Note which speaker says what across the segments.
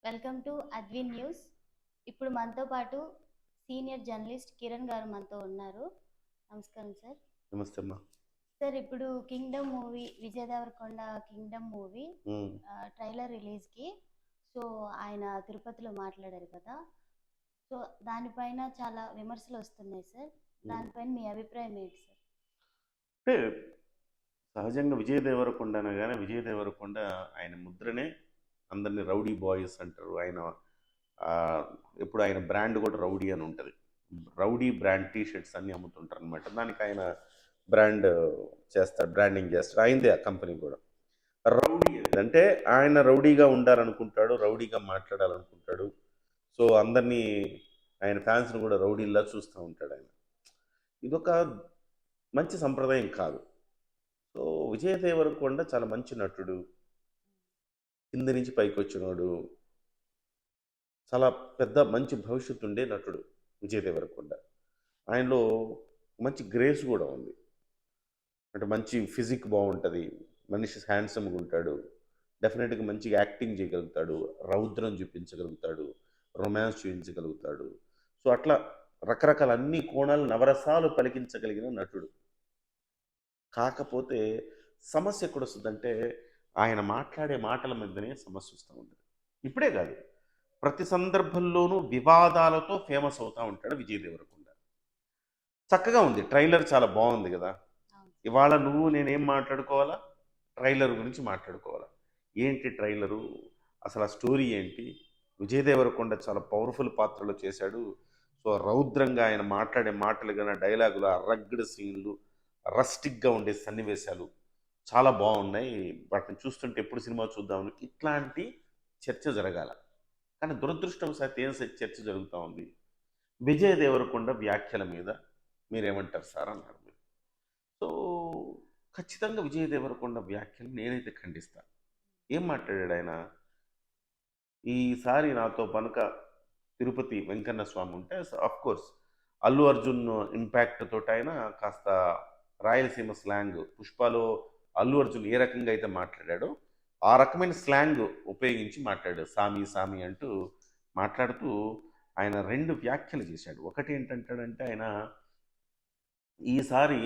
Speaker 1: Welcome to అద్విన్ news. ఇప్పుడు మనతో పాటు సీనియర్ జర్నలిస్ట్ కిరణ్ గారు మనతో ఉన్నారు. నమస్కారం సార్.
Speaker 2: నమస్తే అమ్మా.
Speaker 1: సార్, ఇప్పుడు Kingdom movie, Vijay Deverakonda Kingdom movie trailer రిలీజ్కి సో ఆయన తిరుపతిలో మాట్లాడారు కదా. సో దానిపైన చాలా విమర్శలు వస్తున్నాయి సార్. దానిపైన మీ అభిప్రాయం ఏంటి సార్?
Speaker 2: అంటే సహజంగా విజయ్ దేవరకొండ అనగానే విజయ్ దేవరకొండ ఆయన ముద్రనే అందరినీ రౌడీ బాయ్స్ అంటారు. ఆయన ఎప్పుడు ఆయన బ్రాండ్ కూడా రౌడీ అని ఉంటుంది. రౌడీ బ్రాండ్ టీషర్ట్స్ అన్నీ అమ్ముతుంటారు అనమాట. దానికి ఆయన బ్రాండ్ చేస్తాడు, బ్రాండింగ్ చేస్తాడు. ఆయనదే ఆ కంపెనీ కూడా. రౌడీ అంటే ఆయన రౌడీగా ఉండాలనుకుంటాడు, రౌడీగా మాట్లాడాలనుకుంటాడు. సో అందరినీ ఆయన ఫ్యాన్స్ని కూడా రౌడీలా చూస్తూ ఉంటాడు ఆయన. ఇదొక మంచి సంప్రదాయం కాదు. సో విజయ్ దేవరకొండ చాలా మంచి నటుడు, కింద నుంచి పైకి వచ్చినోడు, చాలా పెద్ద మంచి భవిష్యత్తు ఉండే నటుడు విజయ్ దేవరకొండ. ఆయనలో మంచి గ్రేస్ కూడా ఉంది. అంటే మంచి ఫిజిక్ బాగుంటుంది, మనిషి హ్యాండ్సమ్గా ఉంటాడు, డెఫినెట్గా మంచిగా యాక్టింగ్ చేయగలుగుతాడు, రౌద్రం చూపించగలుగుతాడు, రొమాన్స్ చూపించగలుగుతాడు. సో అట్లా రకరకాల అన్ని కోణాలు నవరసాలు పలికించగలిగిన నటుడు. కాకపోతే సమస్య ఎక్కడ వస్తుందంటే ఆయన మాట్లాడే మాటల మీదనే సమస్య వస్తూ ఉంటుంది. ఇప్పుడే కాదు, ప్రతి సందర్భంలోనూ వివాదాలతో ఫేమస్ అవుతూ ఉంటాడు విజయ్ దేవరకొండ. చక్కగా ఉంది, ట్రైలర్ చాలా బాగుంది కదా. ఇవాళ నువ్వు నేనేం మాట్లాడుకోవాలా? ట్రైలర్ గురించి మాట్లాడుకోవాలా. ఏంటి ట్రైలరు, అసలు ఆ స్టోరీ ఏంటి? విజయ్ దేవరకొండ చాలా పవర్ఫుల్ పాత్రలో చేశాడు. సో రౌద్రంగా ఆయన మాట్లాడే మాటలు కానీ, డైలాగులు, ఆ రగ్గడ్ సీన్లు, రస్టిక్గా ఉండే సన్నివేశాలు చాలా బాగున్నాయి. వాటిని చూస్తుంటే ఎప్పుడు సినిమా చూద్దామని ఇట్లాంటి చర్చ జరగాల. కానీ దురదృష్టవశాత్తు ఏం చర్చ జరుగుతూ ఉంది, విజయ్ దేవరకొండ వ్యాఖ్యల మీద మీరేమంటారు సార్ అన్నారు మీరు. సో ఖచ్చితంగా విజయ్ దేవరకొండ వ్యాఖ్యలు నేనైతే ఖండిస్తాను. ఏం మాట్లాడాడు ఆయన? ఈసారి నాతో పనుక తిరుపతి వెంకన్న స్వామి ఉంటే కోర్స్ అల్లు అర్జున్ ఇంపాక్ట్ తోటి ఆయన కాస్త రాయలసీమ స్లాంగ్, పుష్పలో అల్లు అర్జున్ ఏ రకంగా అయితే మాట్లాడాడో ఆ రకమైన స్లాంగ్ ఉపయోగించి మాట్లాడాడు. సామి సామి అంటూ మాట్లాడుతూ ఆయన రెండు వ్యాఖ్యలు చేశాడు. ఒకటి ఏంటంటాడంటే ఆయన, ఈసారి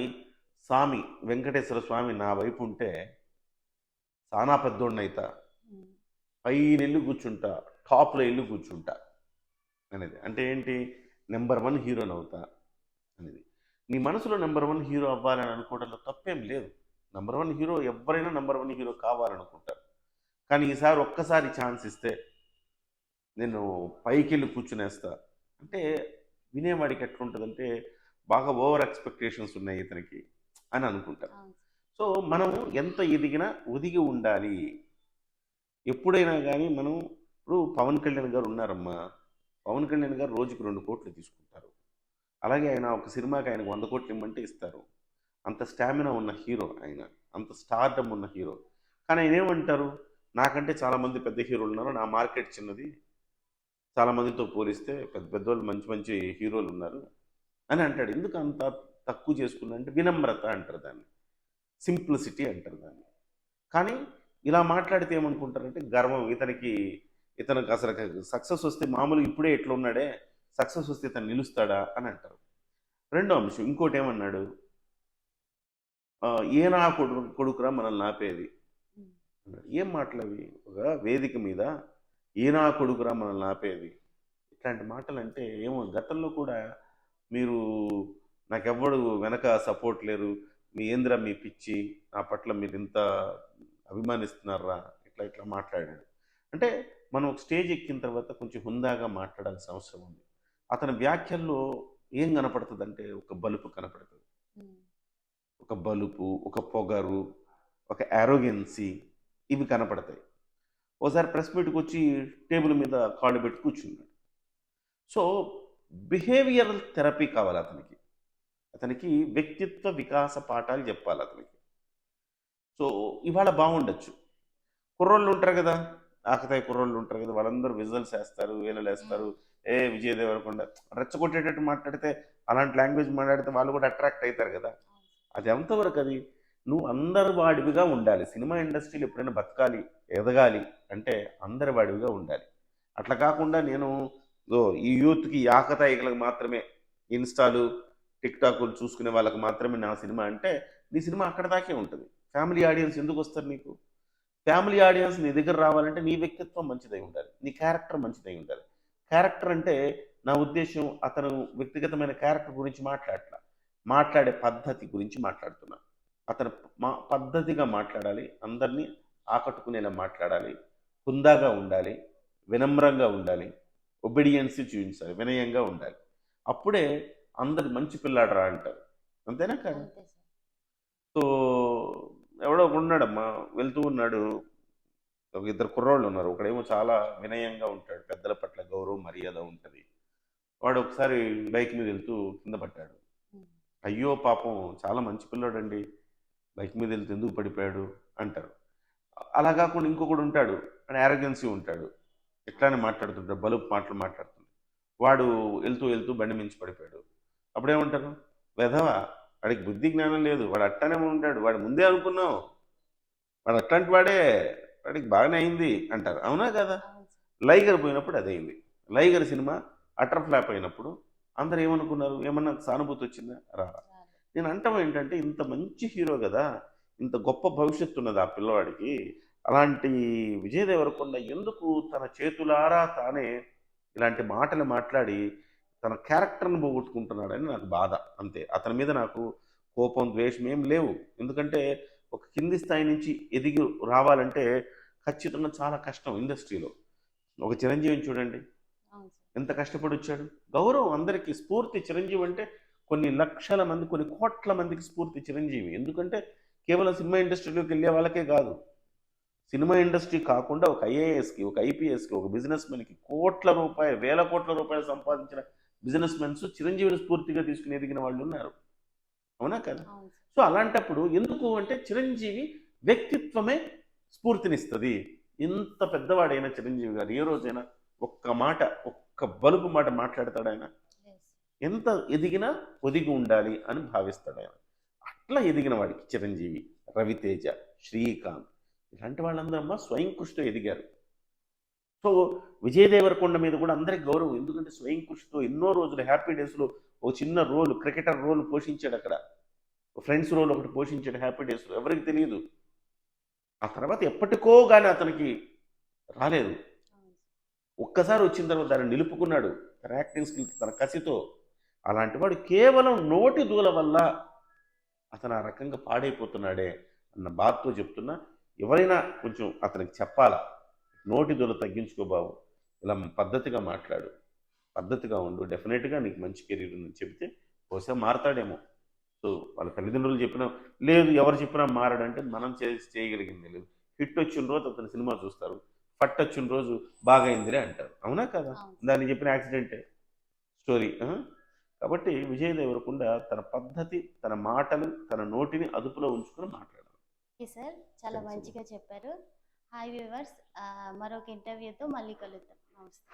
Speaker 2: స్వామి వెంకటేశ్వర స్వామి నా వైపు ఉంటే సానా పెద్దోడినైతా, పైన ఇల్లు కూర్చుంటా, టాప్లో ఇల్లు కూర్చుంటా అనేది. అంటే ఏంటి? నెంబర్ 1 హీరోని అవుతా అనేది. నీ మనసులో నెంబర్ 1 హీరో అవ్వాలని అనుకోవడంలో తప్పేం లేదు. నెంబర్ 1 హీరో ఎవరైనా నెంబర్ 1 హీరో కావాలనుకుంటారు. కానీ ఈసారి ఒక్కసారి ఛాన్స్ ఇస్తే నేను పైకి వెళ్ళి కూర్చునేస్తా అంటే వినేవాడికి ఎట్లుంటుందంటే బాగా ఓవర్ ఎక్స్పెక్టేషన్స్ ఉన్నాయి ఇతనికి అని అనుకుంటారు. సో మనం ఎంత ఎదిగినా ఒదిగి ఉండాలి. ఎప్పుడైనా కానీ మనం, ఇప్పుడు పవన్ కళ్యాణ్ గారు ఉన్నారమ్మా, పవన్ కళ్యాణ్ గారు రోజుకి 2 కోట్లు తీసుకుంటారు. అలాగే ఆయన ఒక సినిమాకి ఆయనకు 100 కోట్లు ఇమ్మంటే ఇస్తారు. అంత స్టామినా ఉన్న హీరో ఆయన, అంత స్టార్డమ్ ఉన్న హీరో. కానీ ఆయన ఏమంటారు, నాకంటే చాలామంది పెద్ద హీరోలు ఉన్నారు, నా మార్కెట్ చిన్నది, చాలామందితో పోలిస్తే పెద్ద పెద్దోళ్ళు మంచి మంచి హీరోలు ఉన్నారు అని అంటాడు. ఎందుకు అంత తక్కువ చేసుకున్నా అంటే వినమ్రత అంటారు దాన్ని, సింప్లిసిటీ అంటారు దాన్ని. కానీ ఇలా మాట్లాడితే ఏమనుకుంటారంటే గర్వం, ఇతనికి అసలు సక్సెస్ వస్తే మామూలుగా ఇప్పుడే ఎట్లా ఉన్నాడే, సక్సెస్ వస్తే ఇతను నిలుస్తాడా అని అంటారు. రెండో అంశం ఇంకోటి ఏమన్నాడు, ఏనా కొడుకురా మనల్ని ఆపేది అన్నాడు. ఏం మాటలవి? ఒక వేదిక మీద ఏనా కొడుకురా మనల్ని ఆపేది, ఇట్లాంటి మాటలు అంటే ఏమో. గతంలో కూడా మీరు నాకెవ్వడు వెనక సపోర్ట్ లేరు, మీ ఏంద్రా మీ పిచ్చి, నా పట్ల మీరు ఇంత అభిమానిస్తున్నారా, ఇట్లా ఇట్లా మాట్లాడాడు. అంటే మనం ఒక స్టేజ్ ఎక్కిన తర్వాత కొంచెం హుందాగా మాట్లాడాల్సిన అవసరం ఉంది. అతని వ్యాఖ్యల్లో ఏం కనపడుతుంది అంటే ఒక బలుపు కనపడుతుంది, ఒక బలుపు, ఒక పొగరు, ఒక యారోగెన్సీ, ఇవి కనపడతాయి. ఓసారి ప్రెస్ మీట్కి వచ్చి టేబుల్ మీద కాళ్ళు పెట్టి కూర్చున్నాడు. సో బిహేవియరల్ థెరపీ కావాలి అతనికి, అతనికి వ్యక్తిత్వ వికాస పాఠాలు చెప్పాలి అతనికి. సో ఇవాళ బాగుండొచ్చు, కుర్రోళ్ళు ఉంటారు కదా, ఆకతాయి కుర్రోళ్ళు ఉంటారు కదా, వాళ్ళందరూ విజువల్స్ వేస్తారు, వీళ్ళు వేస్తారు, ఏ విజయ్ దేవరకొండ రెచ్చగొట్టేటట్టు మాట్లాడితే, అలాంటి లాంగ్వేజ్ మాట్లాడితే వాళ్ళు కూడా అట్రాక్ట్ అవుతారు కదా. అది ఎంతవరకు? అది నువ్వు అందరి వాడివిగా ఉండాలి. సినిమా ఇండస్ట్రీలో ఎప్పుడైనా బతకాలి, ఎదగాలి అంటే అందరి వాడివిగా ఉండాలి. అట్లా కాకుండా నేను ఈ యూత్కి ఈ ఆకతాయికలకు మాత్రమే ఇన్స్టాలు టిక్టాకులు చూసుకునే వాళ్ళకి మాత్రమే నా సినిమా అంటే నీ సినిమా అక్కడ దాకే ఉంటుంది. ఫ్యామిలీ ఆడియన్స్ ఎందుకు వస్తారు నీకు? ఫ్యామిలీ ఆడియన్స్ నీ దగ్గర రావాలంటే నీ వ్యక్తిత్వం మంచిదై ఉండాలి, నీ క్యారెక్టర్ మంచిదై ఉండాలి. క్యారెక్టర్ అంటే నా ఉద్దేశం అతను వ్యక్తిగతమైన క్యారెక్టర్ గురించి మాట్లాడే పద్ధతి గురించి మాట్లాడుతున్నా. అతను పద్ధతిగా మాట్లాడాలి, అందరినీ ఆకట్టుకునేలా మాట్లాడాలి, హుందాగా ఉండాలి, వినమ్రంగా ఉండాలి, ఒబిడియన్సీ చూపించాలి, వినయంగా ఉండాలి. అప్పుడే అందరు మంచి పిల్లాడరా అంటారు. అంతేనా కాదు?
Speaker 1: అంతే సార్.
Speaker 2: సో ఎవడో ఒకడు ఉన్నాడమ్మా, వెళ్తూ ఉన్నాడు, ఒక ఇద్దరు కుర్రోళ్ళు ఉన్నారు. ఒకడేమో చాలా వినయంగా ఉంటాడు, పెద్దల పట్ల గౌరవం మర్యాద ఉంటుంది. వాడు ఒకసారి బైక్ మీద వెళ్తూ కింద పడ్డాడు. అయ్యో పాపం చాలా మంచి పిల్లాడండి, బైక్ మీద వెళ్తే ఎందుకు పడిపోయాడు అంటారు. అలా కాకుండా ఇంకొకడు ఉంటాడు, అని యారగెన్సీ ఉంటాడు, ఎట్లానే మాట్లాడుతుంటాడు, బలుపు మాటలు మాట్లాడుతుంటాడు. వాడు వెళ్తూ వెళ్తూ బండి మించి పడిపోయాడు. అప్పుడేమంటారు? వెధవా, వాడికి బుద్ధి జ్ఞానం లేదు, వాడు అట్టానే ఉంటాడు, వాడు ముందే అనుకున్నావు, వాడు అట్లాంటి వాడే, వాడికి బాగానే అయింది అంటారు. అవునా కదా? లైగర్ పోయినప్పుడు అదైంది. లైగర్ సినిమా అటర్ ఫ్లాప్ అయినప్పుడు అందరు ఏమనుకున్నారు? ఏమన్నా సానుభూతి వచ్చిందా? రారా. నేను అంటాం ఏంటంటే, ఇంత మంచి హీరో కదా, ఇంత గొప్ప భవిష్యత్తు ఉన్నది ఆ పిల్లవాడికి, అలాంటి విజయ్ దేవరకొండ ఎందుకు తన చేతులారా తానే ఇలాంటి మాటలు మాట్లాడి తన క్యారెక్టర్ని పోగొట్టుకుంటున్నాడని నాకు బాధ. అంతే. అతని మీద నాకు కోపం, ద్వేషం ఏం లేవు. ఎందుకంటే ఒక కింది స్థాయి నుంచి ఎదిగి రావాలంటే ఖచ్చితంగా చాలా కష్టం ఇండస్ట్రీలో. ఒక చిరంజీవిని చూడండి, ఎంత కష్టపడి వచ్చాడు. గౌరవం అందరికీ, స్ఫూర్తి చిరంజీవి అంటే కొన్ని లక్షల మంది, కొన్ని కోట్ల మందికి స్ఫూర్తి చిరంజీవి. ఎందుకంటే కేవలం సినిమా ఇండస్ట్రీలోకి వెళ్ళే వాళ్ళకే కాదు, సినిమా ఇండస్ట్రీ కాకుండా ఒక ఐఏఎస్కి, ఒక ఐపీఎస్కి, ఒక బిజినెస్ మెన్కి కోట్ల రూపాయలు, వేల కోట్ల రూపాయలు సంపాదించిన బిజినెస్ మెన్స్ చిరంజీవిని స్ఫూర్తిగా తీసుకుని ఎదిగిన వాళ్ళు ఉన్నారు. అవునా కదా? సో అలాంటప్పుడు ఎందుకు అంటే చిరంజీవి వ్యక్తిత్వమే స్ఫూర్తినిస్తుంది. ఇంత పెద్దవాడైన చిరంజీవి గారు ఏ రోజైనా ఒక్క మాట, ఒక్క బలుపు మాట మాట్లాడతాడు ఆయన? ఎంత ఎదిగినా ఒదిగి ఉండాలి అని భావిస్తాడు ఆయన. అట్లా ఎదిగిన వాడికి చిరంజీవి, రవితేజ, శ్రీకాంత్ ఇలాంటి వాళ్ళందరమ్మా స్వయం కృషితో ఎదిగారు. సో విజయ్ దేవరకొండ మీద కూడా అందరికి గౌరవం. ఎందుకంటే స్వయం కృషితో ఎన్నో రోజులు హ్యాపీ డేస్లో ఒక చిన్న రోల్, క్రికెటర్ రోల్ పోషించాడు అక్కడ, ఫ్రెండ్స్ రోల్ ఒకటి పోషించాడు హ్యాపీ డేస్లో, ఎవరికి తెలియదు. ఆ తర్వాత ఎప్పటికో కానీ అతనికి రాలేదు. ఒక్కసారి వచ్చిన తర్వాత దాన్ని నిలుపుకున్నాడు తన యాక్టింగ్ స్కిల్స్, తన కసితో. అలాంటి వాడు కేవలం నోటి దూల వల్ల అతను ఆ రకంగా పాడైపోతున్నాడే అన్న బాధతో చెప్తున్నా. ఎవరైనా కొంచెం అతనికి చెప్పాలా, నోటి దూల తగ్గించుకో బాబు, ఇలా పద్ధతిగా మాట్లాడు, పద్ధతిగా ఉండు, డెఫినెట్గా నీకు మంచి కెరీర్ ఉందని చెప్తే బహుశా మారతాడేమో. సో వాళ్ళ తల్లిదండ్రులు చెప్పినా లేదు, ఎవరు చెప్పినా మారడంటే మనం చేయగలిగింది లేదు. హిట్ వచ్చిన రోజు అతని సినిమా చూస్తారు, ఫట్ వచ్చిన రోజు బాగా అయిందిలే అంటారు. అవునా కదా? దాన్ని చెప్పిన యాక్సిడెంటే స్టోరీ. కాబట్టి విజయ్ దేవరకొండ తన పద్ధతి, తన మాటలు, తన నోటిని అదుపులో ఉంచుకొని మాట్లాడాలి.
Speaker 1: సార్ చాలా మంచిగా చెప్పారు. హాయ్ వ్యూవర్స్, మరొక ఇంటర్వ్యూతో మళ్ళీ కలుద్దాం. నమస్తే.